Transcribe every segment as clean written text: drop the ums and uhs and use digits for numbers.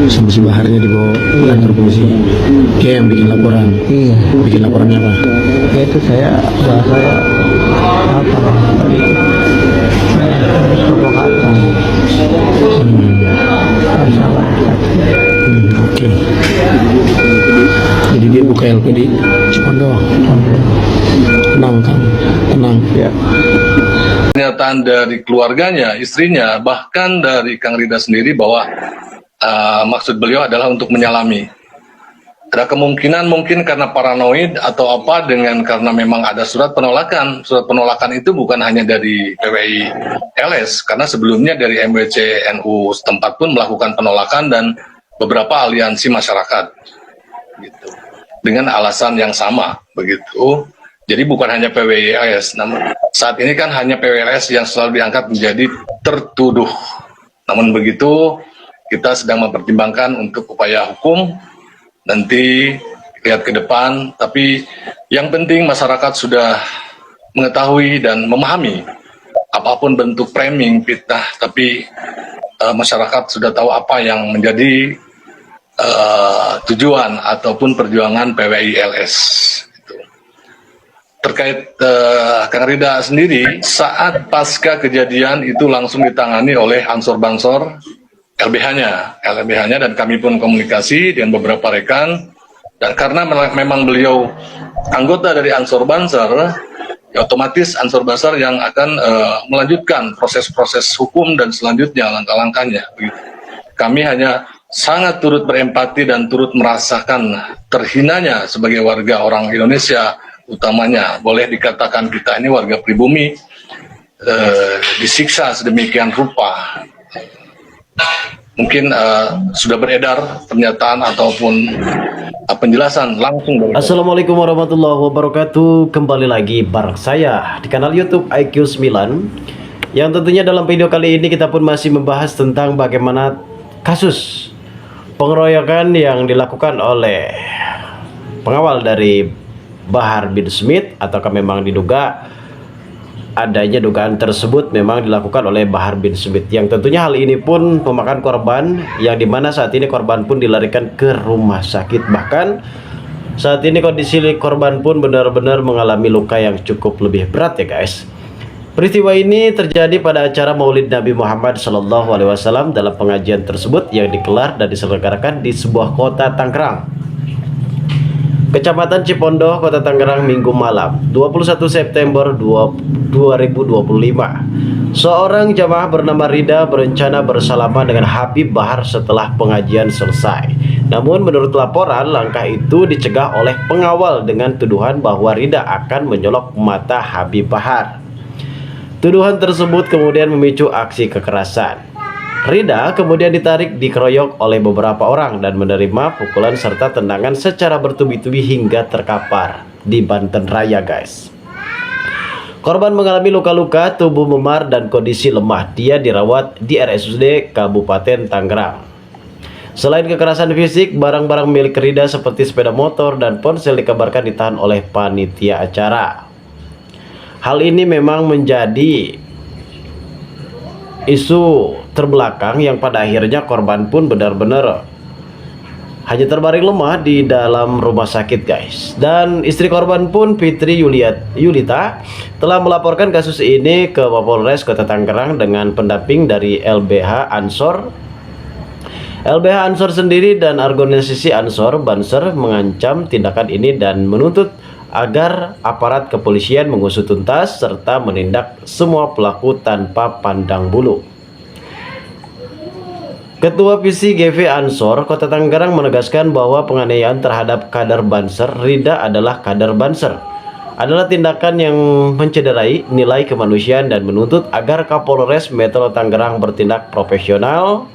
Sampai si Baharnya dibawa ke kantor polisi. Dia yang bikin laporan. Iya. Bikin laporannya apa? Ya itu saya bahasa apa tadi provokator. Masalah. Oke. Jadi dia buka LP di Cipondo. Tenang Kang, tenang. Ya. Pernyataan dari keluarganya, istrinya, bahkan dari Kang Rida sendiri bahwa maksud beliau adalah untuk menyalami. Ada kemungkinan mungkin karena paranoid atau apa karena memang ada surat penolakan. Surat penolakan itu bukan hanya dari PWI LS, karena sebelumnya dari MWC NU setempat pun melakukan penolakan dan beberapa aliansi masyarakat, gitu, dengan alasan yang sama, begitu. Jadi bukan hanya PWI LS, namun saat ini kan hanya PWI LS yang selalu diangkat menjadi tertuduh. Namun begitu, kita sedang mempertimbangkan untuk upaya hukum. Nanti lihat ke depan, tapi yang penting masyarakat sudah mengetahui dan memahami apapun bentuk framing fitnah, tapi masyarakat sudah tahu apa yang menjadi tujuan ataupun perjuangan PWI LS. Gitu. Terkait Kang Rida sendiri, saat pasca kejadian itu langsung ditangani oleh Ansor Bansor LBH-nya dan kami pun komunikasi dengan beberapa rekan, dan karena memang beliau anggota dari Ansor Bansor, ya otomatis Ansor Bansor yang akan melanjutkan proses-proses hukum dan selanjutnya langkah-langkahnya. Kami hanya sangat turut berempati dan turut merasakan terhinanya sebagai warga orang Indonesia, utamanya boleh dikatakan kita ini warga pribumi, disiksa sedemikian rupa. Mungkin sudah beredar pernyataan ataupun penjelasan langsung dari Assalamualaikum warahmatullahi wabarakatuh. Kembali lagi bareng saya di kanal YouTube IQ9, yang tentunya dalam video kali ini kita pun masih membahas tentang bagaimana kasus pengeroyokan yang dilakukan oleh pengawal dari Bahar bin Smith, ataukah memang diduga adanya dugaan tersebut memang dilakukan oleh Bahar bin Smith, yang tentunya hal ini pun memakan korban, yang dimana saat ini korban pun dilarikan ke rumah sakit. Bahkan saat ini kondisi korban pun benar-benar mengalami luka yang cukup lebih berat ya guys. Peristiwa ini terjadi pada acara Maulid Nabi Muhammad SAW dalam pengajian tersebut yang digelar dan diselenggarakan di sebuah kota Tangerang, Kecamatan Cipondo, Kota Tangerang, Minggu malam 21 September 2025. Seorang jamaah bernama Rida berencana bersalaman dengan Habib Bahar setelah pengajian selesai. Namun menurut laporan, langkah itu dicegah oleh pengawal dengan tuduhan bahwa Rida akan menyolok mata Habib Bahar. Tuduhan tersebut kemudian memicu aksi kekerasan. Rida kemudian dikeroyok oleh beberapa orang dan menerima pukulan serta tendangan secara bertubi-tubi hingga terkapar di Banten Raya guys. Korban mengalami luka-luka, tubuh memar dan kondisi lemah. Dia dirawat di RSUD Kabupaten Tangerang. Selain kekerasan fisik, barang-barang milik Rida seperti sepeda motor dan ponsel dikabarkan ditahan oleh panitia acara. Hal ini memang menjadi isu terbelakang yang pada akhirnya korban pun benar-benar hanya terbaring lemah di dalam rumah sakit guys. Dan istri korban pun, Fitri Yulita, telah melaporkan kasus ini ke Mapolres Kota Tangerang dengan pendamping dari LBH Ansor. LBH Ansor sendiri dan organisasi Ansor Banser mengancam tindakan ini dan menuntut agar aparat kepolisian mengusut tuntas serta menindak semua pelaku tanpa pandang bulu. Ketua Visi GV Ansor Kota Tangerang menegaskan bahwa penganiayaan terhadap kader Banser Rida adalah kader Banser adalah tindakan yang mencederai nilai kemanusiaan dan menuntut agar Kapolres Metro Tangerang bertindak profesional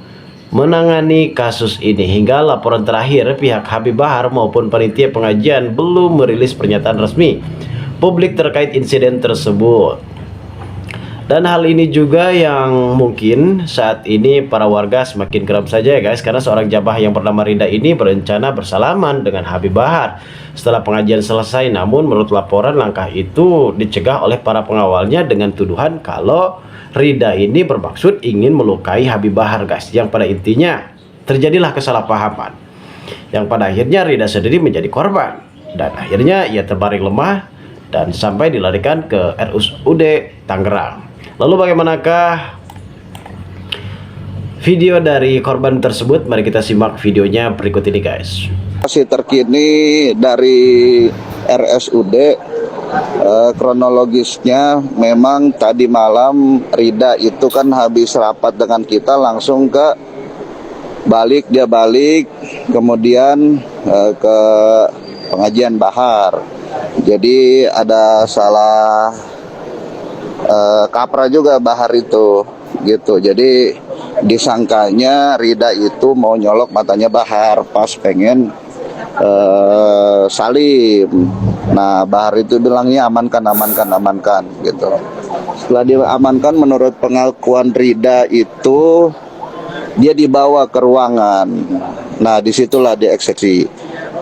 menangani kasus ini. Hingga laporan terakhir, pihak Habib Bahar maupun panitia pengajian belum merilis pernyataan resmi publik terkait insiden tersebut. Dan hal ini juga yang mungkin saat ini para warga semakin geram saja ya guys, karena seorang jamaah yang bernama Rida ini berencana bersalaman dengan Habib Bahar setelah pengajian selesai. Namun menurut laporan, langkah itu dicegah oleh para pengawalnya dengan tuduhan kalau Rida ini bermaksud ingin melukai Habib Bahar guys, yang pada intinya terjadilah kesalahpahaman yang pada akhirnya Rida sendiri menjadi korban, dan akhirnya ia terbaring lemah dan sampai dilarikan ke RSUD Tangerang. Lalu bagaimanakah video dari korban tersebut? Mari kita simak videonya berikut ini, guys. Masih terkini dari RSUD, kronologisnya memang tadi malam Rida itu kan habis rapat dengan kita langsung dia balik kemudian ke pengajian Bahar. Jadi ada salah kaprah juga Bahar itu gitu. Jadi disangkanya Rida itu mau nyolok matanya Bahar pas pengen salim. Nah, Bahar itu bilangnya amankan gitu. Setelah diamankan, menurut pengakuan Rida itu dia dibawa ke ruangan. Nah, disitulah dieksekusi.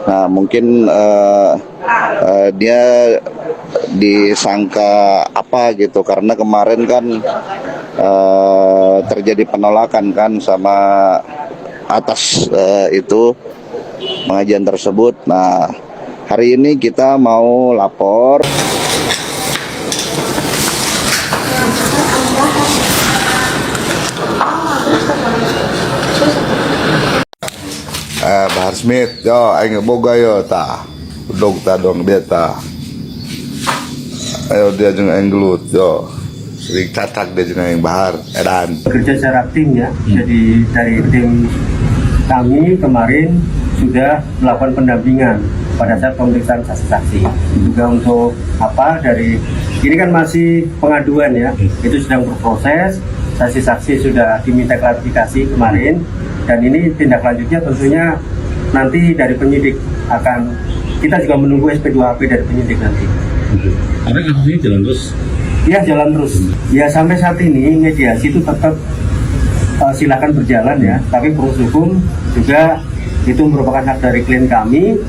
Nah, mungkin dia disangka apa gitu, karena kemarin kan terjadi penolakan kan sama atas itu pengajian tersebut. Nah, hari ini kita mau lapor. Bahar Smith, yo, aing boga yo ta, dong ta dong dia ta, ayo dia jeung aing gelut yo, sering cacak dia jeung aing Bahar, edan. Bekerja secara tim ya, jadi dari tim kami kemarin sudah melakukan pendampingan pada saat pemeriksaan saksi-saksi. Juga untuk dari ini kan masih pengaduan ya, itu sedang berproses. Saksi-saksi sudah diminta klarifikasi kemarin. Dan ini tindak lanjutnya tentunya nanti dari penyidik akan, kita juga menunggu SP2AP dari penyidik nanti. Karena kasusnya jalan terus? Iya, jalan terus. Ya, sampai saat ini mediasi itu tetap silakan berjalan ya. Tapi proses hukum juga itu merupakan hak dari klien kami.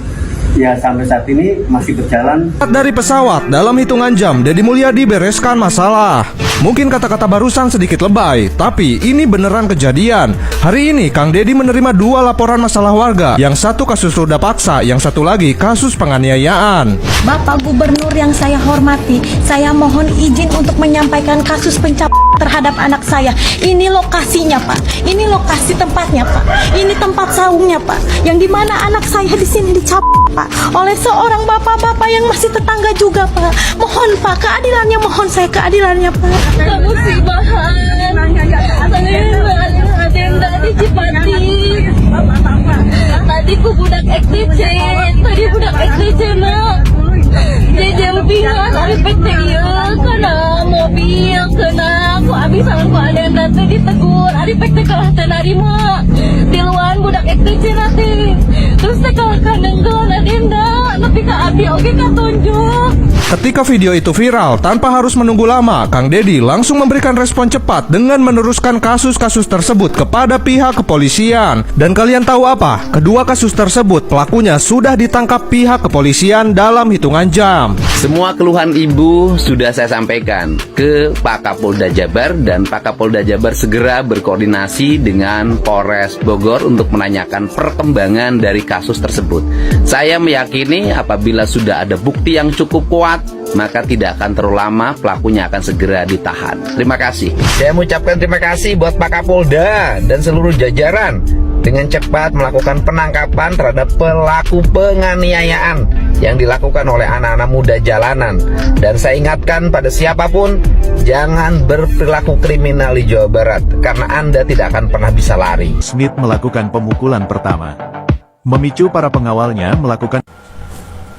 Ya, sampai saat ini masih berjalan. Dari pesawat, dalam hitungan jam, Deddy Mulyadi bereskan masalah. Mungkin kata-kata barusan sedikit lebay, tapi ini beneran kejadian. Hari ini Kang Deddy menerima 2 laporan masalah warga. Yang satu kasus ruda paksa, yang satu lagi kasus penganiayaan. Bapak Gubernur yang saya hormati, saya mohon izin untuk menyampaikan kasus pencapaian terhadap anak saya. Ini lokasinya, Pak. Ini lokasi tempatnya, Pak. Ini tempat saungnya, Pak. Yang dimana anak saya di sini dicap, Pak, oleh seorang bapak-bapak yang masih tetangga juga, Pak. Mohon, Pak, keadilannya, mohon saya keadilannya, Pak. Kemusibahan. Agenda di Cipati. Tadi ku budak XDC. Tadi budak XDC nak. Jempingan hari PT iya kena mobil kena aku abisan ku adenda teh ditegur hari PT kalah teh narima tiluan budak XTC nanti terus teh kalah kanenggeun adenda tapi ka abdi oge katunjuk. Ketika video itu viral, tanpa harus menunggu lama, Kang Deddy langsung memberikan respon cepat dengan meneruskan kasus-kasus tersebut kepada pihak kepolisian. Dan kalian tahu apa? Kedua kasus tersebut pelakunya sudah ditangkap pihak kepolisian dalam hitungan jam. Semua keluhan ibu sudah saya sampaikan ke Pak Kapolda Jabar, dan Pak Kapolda Jabar segera berkoordinasi dengan Polres Bogor untuk menanyakan perkembangan dari kasus tersebut. Saya meyakini apabila sudah ada bukti yang cukup kuat, maka tidak akan terlalu lama pelakunya akan segera ditahan. Terima kasih. Saya mengucapkan terima kasih buat Pak Kapolda dan seluruh jajaran dengan cepat melakukan penangkapan terhadap pelaku penganiayaan yang dilakukan oleh anak-anak muda jalanan. Dan saya ingatkan pada siapapun, jangan berperilaku kriminal di Jawa Barat, karena Anda tidak akan pernah bisa lari. Smith melakukan pemukulan pertama, memicu para pengawalnya melakukan.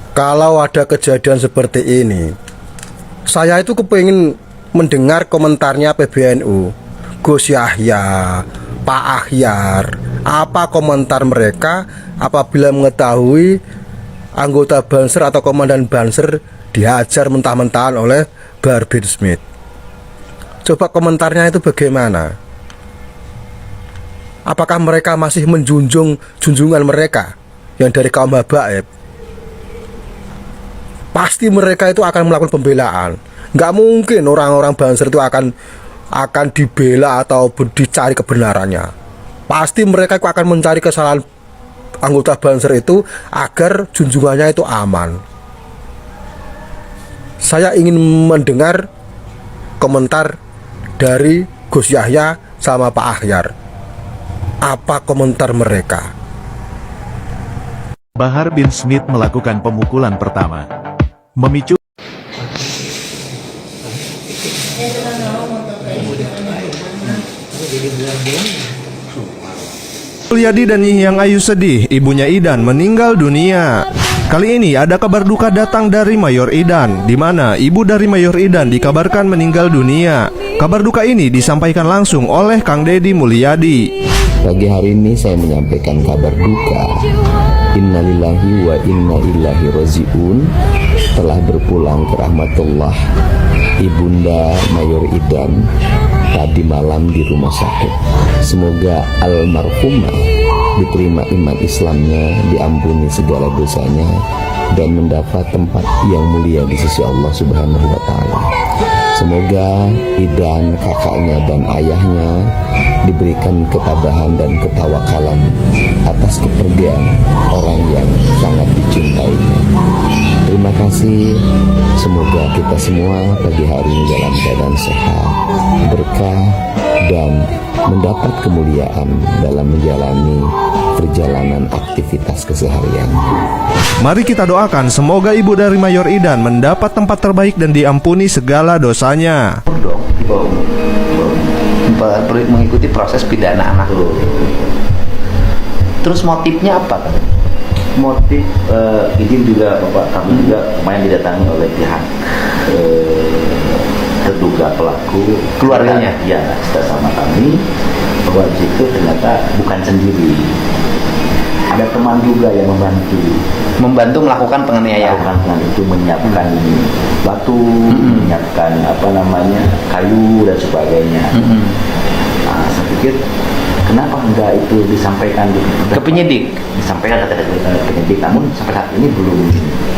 Kalau ada kejadian seperti ini, saya itu kepingin mendengar komentarnya PBNU, Gus Yahya, Pak Ahyar. Apa komentar mereka apabila mengetahui anggota Banser atau komandan Banser dihajar mentah-mentahan oleh Bahar bin Smith? Coba komentarnya itu bagaimana? Apakah mereka masih menjunjung junjungan mereka yang dari kaum habaib? Pasti mereka itu akan melakukan pembelaan. Nggak mungkin orang-orang Banser itu akan dibela atau dicari kebenarannya. pasti mereka akan mencari kesalahan anggota Banser itu agar junjungannya itu aman. Saya ingin mendengar komentar dari Gus Yahya sama Pak Ahyar. Apa komentar mereka? Bahar bin Smith melakukan pemukulan pertama. Memicu Mulyadi dan Yang Ayu sedih, ibunya Idan meninggal dunia. Kali ini ada kabar duka datang dari Mayor Idan, di mana ibu dari Mayor Idan dikabarkan meninggal dunia. Kabar duka ini disampaikan langsung oleh Kang Deddy Mulyadi. Pagi hari ini saya menyampaikan kabar duka. Innalillahi wa inna ilaihi raji'un. Telah berpulang ke rahmatullah Ibunda Mayor Idan tadi malam di rumah sakit. Semoga almarhumah diterima iman Islamnya, diampuni segala dosanya, dan mendapat tempat yang mulia di sisi Allah Subhanahu wa Ta'ala. Semoga Idan, kakaknya, dan ayahnya diberikan ketabahan dan ketawakalan atas kepergian orang yang sangat dicintainya. Terima kasih. Semoga kita semua pagi hari ini dalam keadaan sehat, berkah, dan mendapat kemuliaan dalam menjalani perjalanan aktivitas keseharian. Mari kita doakan semoga ibu dari Mayor Idan mendapat tempat terbaik dan diampuni segala dosanya. Mengikuti proses pidana anak. Terus motifnya apa kan? Motif izin juga Bapak, kami juga kemarin didatangi oleh pihak terduga pelaku, keluarganya ya, sama kami bahwa di situ ternyata bukan sendiri, ada teman juga yang membantu melakukan penganiayaan, itu menyiapkan batu, menyiapkan kayu dan sebagainya. Nah, saya pikir kenapa enggak itu disampaikan ke penyidik? Disampaikan ke penyidik, namun sampai saat ini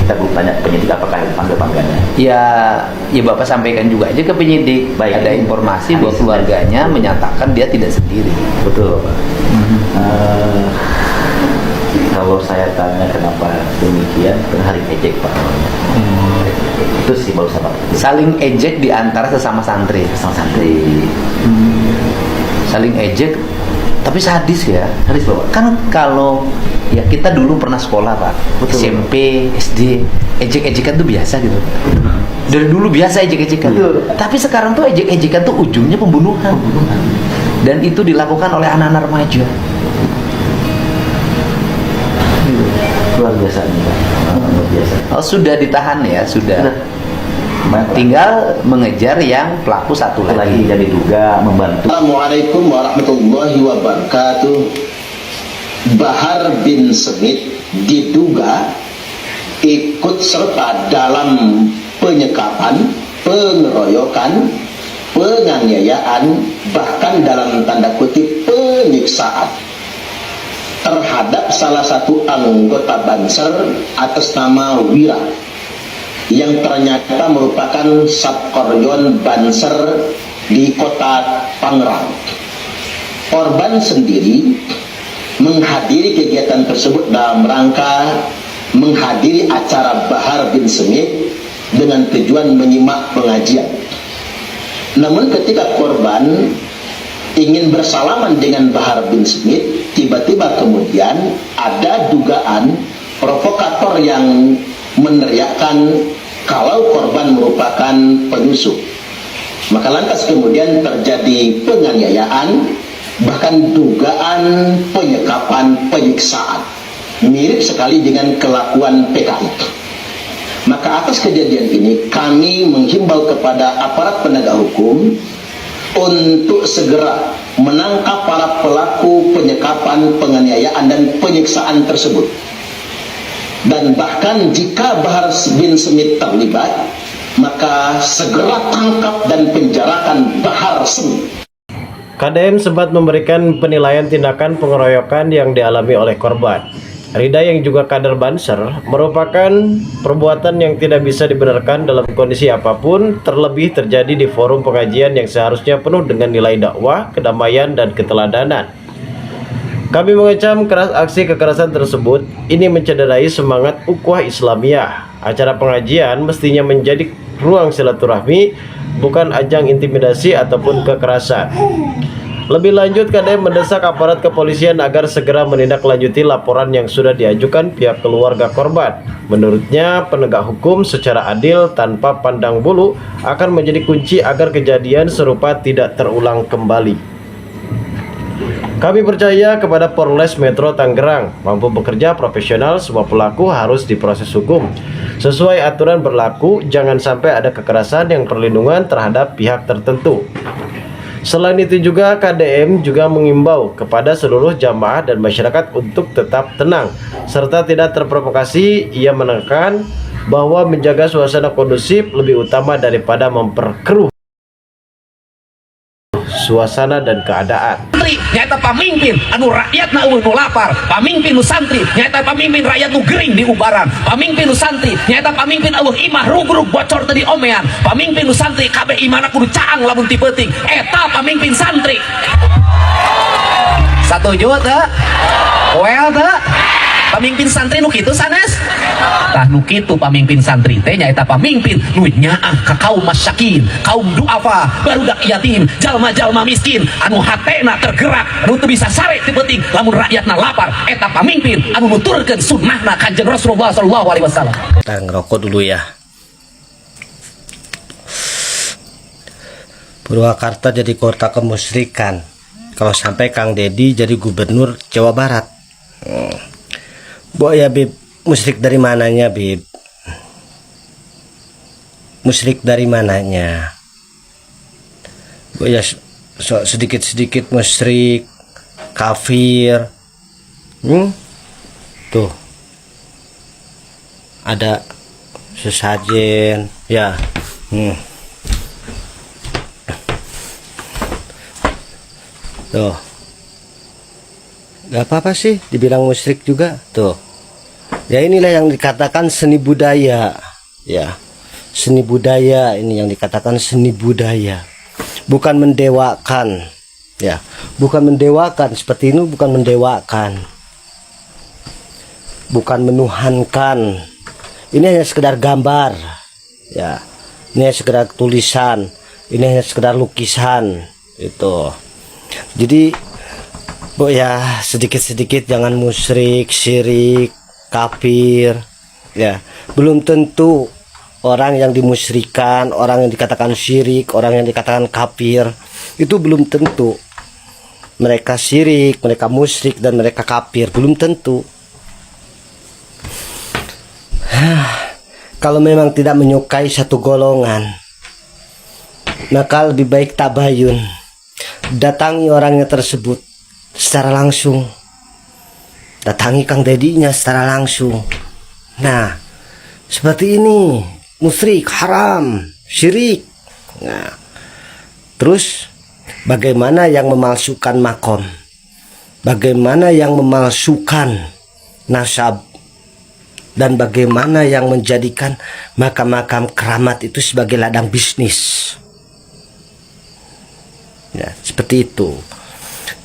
kita belum tanya penyidik apakah dipanggil enggaknya. Ya Bapak sampaikan juga aja ke penyidik. Baik, ada informasi bahwa keluarganya menyatakan dia tidak sendiri. Betul, Pak. Kalau saya tanya kenapa demikian, hari ejek, Pak. Itu sih baru sabar. Saling ejek di antara sesama santri. Saling ejek, tapi sadis ya. Sadis, Bapak. Kan kalau ya kita dulu pernah sekolah, Pak. Betul. SMP, SD, ejek-ejekan tuh biasa gitu. Dari dulu biasa ejek-ejekan. Tapi sekarang tuh ejek-ejekan tuh ujungnya pembunuhan. Dan itu dilakukan oleh anak-anak remaja. Luar biasa nih, Pak. Luar biasa. Oh, sudah ditahan ya, sudah. Tinggal mengejar yang pelaku satu lagi yang diduga membantu. Assalamualaikum warahmatullahi wabarakatuh. Bahar bin Smith diduga ikut serta dalam penyekapan, pengeroyokan, penganiayaan, bahkan dalam tanda kutip penyiksaan terhadap salah satu anggota Banser atas nama Wira, yang ternyata merupakan Satkoryon Banser di kota Tangerang. Korban sendiri menghadiri kegiatan tersebut dalam rangka menghadiri acara Bahar bin Smith dengan tujuan menyimak pengajian. Namun ketika korban ingin bersalaman dengan Bahar bin Smith, tiba-tiba kemudian ada dugaan provokator yang meneriakkan kalau korban merupakan penyusup. Maka lantas kemudian terjadi penganiayaan, bahkan dugaan penyekapan, penyiksaan. Mirip sekali dengan kelakuan PKI. Maka atas kejadian ini kami menghimbau kepada aparat penegak hukum untuk segera menangkap para pelaku penyekapan, penganiayaan, dan penyiksaan tersebut. Dan bahkan jika Bahar bin Smith terlibat, maka segera tangkap dan penjarakan Bahar Smith. KDM sempat memberikan penilaian tindakan pengeroyokan yang dialami oleh korban. Rida yang juga kader Banser merupakan perbuatan yang tidak bisa dibenarkan dalam kondisi apapun, terlebih terjadi di forum pengajian yang seharusnya penuh dengan nilai dakwah, kedamaian, dan keteladanan. Kami mengecam keras aksi kekerasan tersebut. Ini mencederai semangat ukhuwah Islamiyah. Acara pengajian mestinya menjadi ruang silaturahmi, bukan ajang intimidasi ataupun kekerasan. Lebih lanjut, KDM mendesak aparat kepolisian agar segera menindaklanjuti laporan yang sudah diajukan pihak keluarga korban. Menurutnya, penegak hukum secara adil tanpa pandang bulu akan menjadi kunci agar kejadian serupa tidak terulang kembali. Kami percaya kepada Polres Metro Tangerang mampu bekerja profesional. Semua pelaku harus diproses hukum sesuai aturan berlaku. Jangan sampai ada kekerasan yang perlindungan terhadap pihak tertentu. Selain itu juga KDM juga mengimbau kepada seluruh jamaah dan masyarakat untuk tetap tenang serta tidak terprovokasi. Ia menekankan bahwa menjaga suasana kondusif lebih utama daripada memperkeruh suasana dan keadaan. Santri nyata pamimpin anu rakyat na nu lapar, pamimpin nu santri nyata pamimpin rakyat nu gering di ubaran, pamimpin nu santri nyata pamimpin eueuh imah rugrug bocor tadi omean, pamimpin nu santri kabeh imana kudu caang lamun ti peuting, eta pamimpin santri. Satuju teu? Well teu? Pamimpin santri nu kitu sanes? Tah nu kitu pamimpin santri teh nyaeta pamimpin nu nyaah ka kaum masyakin, kaum duafa, barudak yatim, jalma-jalma miskin anu hatena tergerak, anu teu bisa sare ti peuting lamun rakyatna lapar. Eta pamimpin anu nuturkeun sunnahna Kanjeng Rasulullah sallallahu alaihi wasallam. Kita ngerokok dulu ya. Purwakarta jadi kota kemusyrikan kalau sampai Kang Dedi jadi gubernur Jawa Barat. Bo ya Bib, musyrik dari mananya Bib? Musyrik dari mananya? Bo ya sedikit-sedikit musyrik, kafir. Tuh ada sesajen ya. Tuh gak apa-apa sih dibilang musyrik juga. Tuh ya, inilah yang dikatakan seni budaya ya. Seni budaya ini yang dikatakan seni budaya, bukan mendewakan ya, bukan mendewakan. Seperti ini bukan mendewakan, bukan menuhankan. Ini hanya sekedar gambar ya, ini hanya sekedar tulisan, ini hanya sekedar lukisan itu. Jadi Bu ya, sedikit-sedikit jangan musyrik, syirik, kafir ya. Belum tentu orang yang dimusyrikan, orang yang dikatakan syirik, orang yang dikatakan kafir itu belum tentu mereka syirik, mereka musyrik dan mereka kafir, belum tentu. Kalau memang tidak menyukai satu golongan, maka lebih baik tabayun, datangi orangnya tersebut secara langsung, datangi Kang Dedinya secara langsung. Nah, seperti ini musyrik, haram, syirik. Nah, terus bagaimana yang memalsukan makom, bagaimana yang memalsukan nasab, dan bagaimana yang menjadikan makam-makam keramat itu sebagai ladang bisnis. Ya, seperti itu.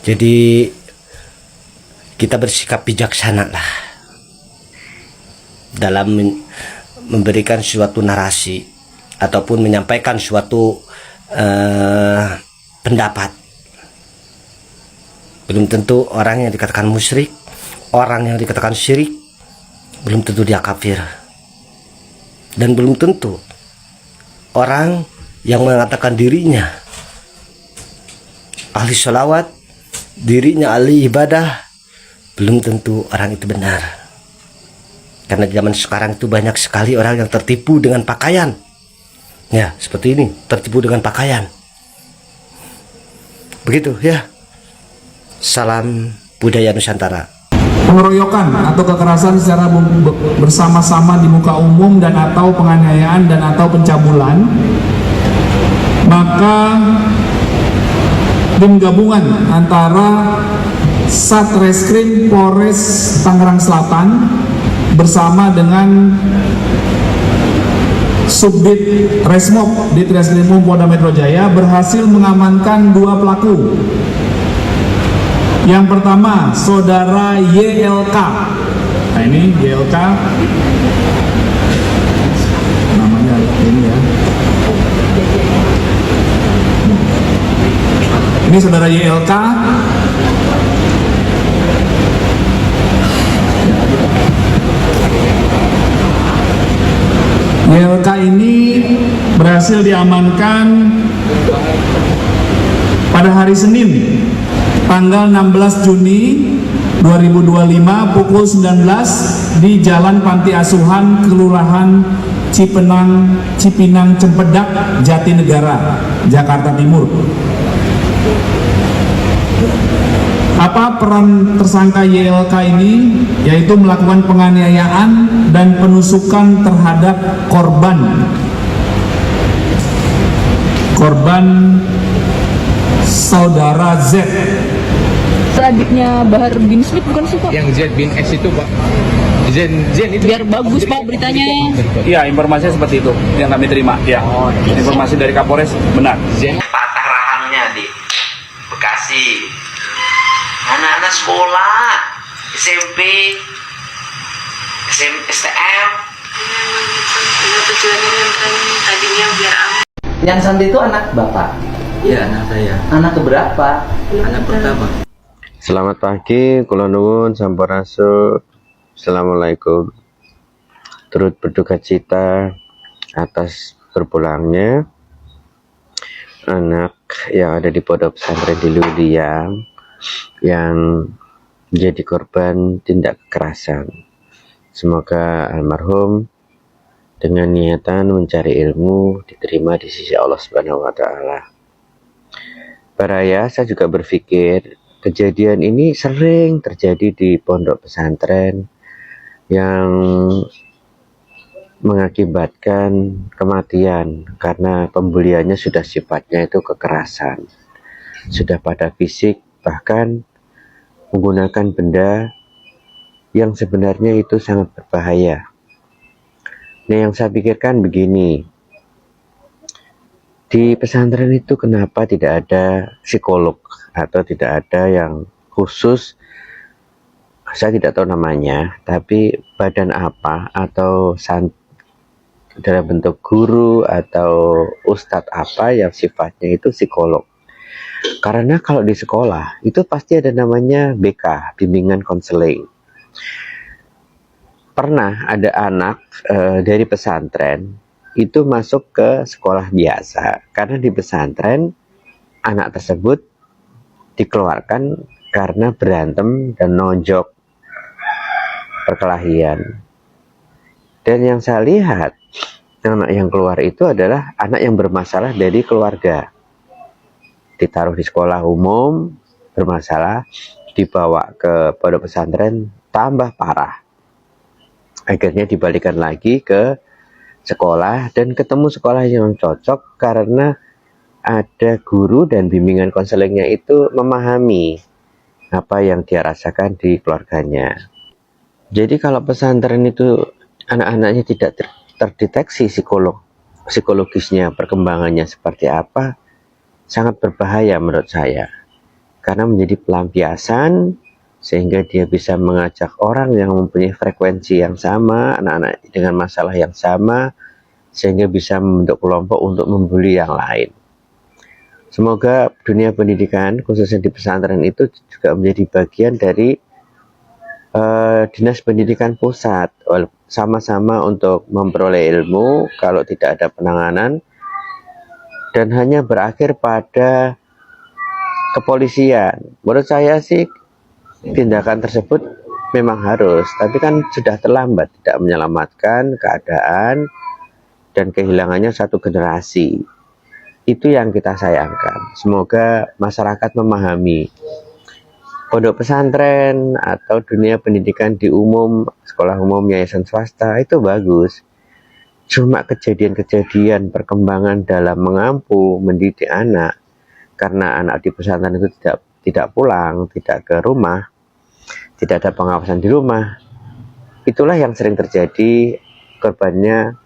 Jadi kita bersikap bijaksana lah dalam memberikan suatu narasi ataupun menyampaikan suatu pendapat. Belum tentu orang yang dikatakan musyrik, orang yang dikatakan syirik, belum tentu dia kafir. Dan belum tentu orang yang mengatakan dirinya ahli sholawat, dirinya ahli ibadah, belum tentu orang itu benar. Karena zaman sekarang itu banyak sekali orang yang tertipu dengan pakaian. Ya, seperti ini, tertipu dengan pakaian. Begitu ya. Salam budaya Nusantara. Pengeroyokan atau kekerasan secara bersama-sama di muka umum dan atau penganiayaan dan atau pencabulan, maka tim gabungan antara Satreskrim Polres Tangerang Selatan bersama dengan Subdit Resmob di Treskrimum Polda Metro Jaya berhasil mengamankan 2 pelaku Yang pertama, saudara YLK. Nah ini YLK, namanya ini ya. Ini saudara YLK. YLK ini berhasil diamankan pada hari Senin tanggal 16 Juni 2025 pukul 19 di Jalan Panti Asuhan Kelurahan Cipinang Cempedak, Jatinegara, Jakarta Timur. Apa peran tersangka YLK ini? Yaitu melakukan penganiayaan dan penusukan terhadap korban saudara Z. Adiknya Bahar bin Smith bukan sih Pak? Yang Z bin S itu Pak. Zen itu Biar bagus Pak beritanya. Iya, informasinya seperti itu yang kami terima. Ya, informasi dari Kapolres benar. Zen Patah rahangnya di Bekasi. Anak-anak sekolah SMP, STM. Tadinya biar aman. Yang Santi itu anak Bapak? Iya, anak saya. Anak keberapa? Anak pertama. Selamat pagi, kula nuwun sampurasun. Assalamualaikum. Turut berduka cita atas berpulangnya anak yang ada di Pondok Pesantren di Ludiang yang menjadi korban tindak kekerasan. Semoga almarhum dengan niatan mencari ilmu diterima di sisi Allah Subhanahu wa taala. Baraya, saya juga berpikir kejadian ini sering terjadi di pondok pesantren yang mengakibatkan kematian karena pembuliannya sudah sifatnya itu kekerasan, sudah pada fisik, bahkan menggunakan benda yang sebenarnya itu sangat berbahaya. Nah, yang saya pikirkan begini, di pesantren itu kenapa tidak ada psikolog atau tidak ada yang khusus, saya tidak tahu namanya, tapi badan apa atau dalam bentuk guru atau ustadz apa yang sifatnya itu psikolog. Karena kalau di sekolah itu pasti ada namanya BK, bimbingan konseling. Pernah ada anak dari pesantren itu masuk ke sekolah biasa karena di pesantren anak tersebut dikeluarkan karena berantem dan nonjok perkelahian. Dan yang saya lihat anak yang keluar itu adalah anak yang bermasalah dari keluarga, ditaruh di sekolah umum bermasalah, dibawa ke pondok pesantren tambah parah. Akhirnya dibalikan lagi ke sekolah dan ketemu sekolah yang cocok karena ada guru dan bimbingan konselingnya itu memahami apa yang dia rasakan di keluarganya. Jadi kalau pesantren itu anak-anaknya tidak terdeteksi psikologisnya, perkembangannya seperti apa, sangat berbahaya menurut saya. Karena menjadi pelampiasan sehingga dia bisa mengajak orang yang mempunyai frekuensi yang sama, anak-anak dengan masalah yang sama, sehingga bisa membentuk kelompok untuk membuli yang lain. Semoga dunia pendidikan, khususnya di pesantren itu juga menjadi bagian dari Dinas Pendidikan Pusat, sama-sama untuk memperoleh ilmu kalau tidak ada penanganan, dan hanya berakhir pada kepolisian. Menurut saya sih tindakan tersebut memang harus, tapi kan sudah terlambat, tidak menyelamatkan keadaan dan kehilangannya satu generasi. Itu yang kita sayangkan. Semoga masyarakat memahami pondok pesantren atau dunia pendidikan di umum, sekolah umum, yayasan swasta itu bagus. Cuma kejadian-kejadian perkembangan dalam mengampu, mendidik anak, karena anak di pesantren itu tidak pulang, tidak ke rumah, tidak ada pengawasan di rumah, itulah yang sering terjadi, korbannya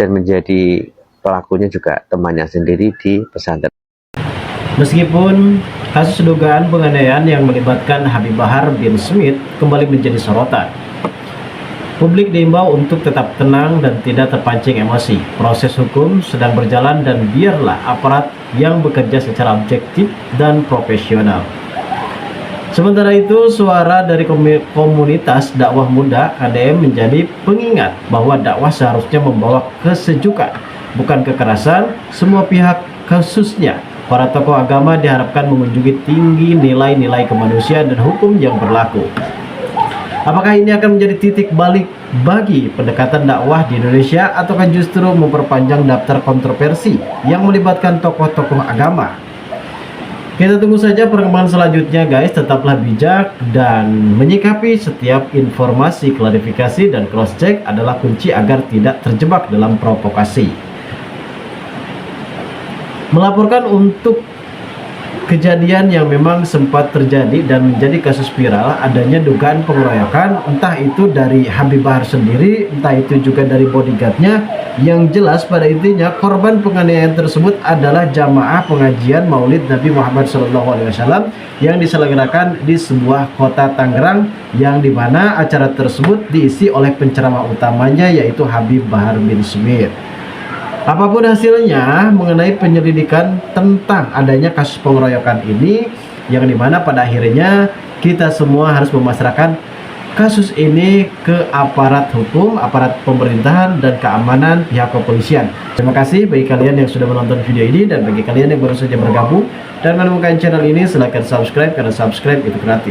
dan menjadi pelakunya juga temannya sendiri di pesantren. Meskipun kasus dugaan penganiayaan yang melibatkan Habib Bahar bin Smith kembali menjadi sorotan. Publik diimbau untuk tetap tenang dan tidak terpancing emosi. Proses hukum sedang berjalan dan biarlah aparat yang bekerja secara objektif dan profesional. Sementara itu, suara dari komunitas dakwah muda KDM menjadi pengingat bahwa dakwah seharusnya membawa kesejukan, bukan kekerasan. Semua pihak, khususnya para tokoh agama, diharapkan mengunjungi tinggi nilai-nilai kemanusiaan dan hukum yang berlaku. Apakah ini akan menjadi titik balik bagi pendekatan dakwah di Indonesia, ataukah justru memperpanjang daftar kontroversi yang melibatkan tokoh-tokoh agama? Kita tunggu saja perkembangan selanjutnya guys. Tetaplah bijak dan menyikapi setiap informasi, klarifikasi dan cross check adalah kunci agar tidak terjebak dalam provokasi. Melaporkan untuk kejadian yang memang sempat terjadi dan menjadi kasus viral, adanya dugaan pengeroyokan, entah itu dari Habib Bahar sendiri, entah itu juga dari bodyguardnya. Yang jelas pada intinya korban penganiayaan tersebut adalah jamaah pengajian Maulid Nabi Muhammad SAW yang diselenggarakan di sebuah kota Tangerang, yang dimana acara tersebut diisi oleh penceramah utamanya yaitu Habib Bahar bin Smith. Apapun hasilnya mengenai penyelidikan tentang adanya kasus pengeroyokan ini, yang dimana pada akhirnya kita semua harus memasrahkan kasus ini ke aparat hukum, aparat pemerintahan dan keamanan pihak kepolisian. Terima kasih bagi kalian yang sudah menonton video ini, dan bagi kalian yang baru saja bergabung dan menemukan channel ini, silahkan subscribe karena subscribe itu gratis.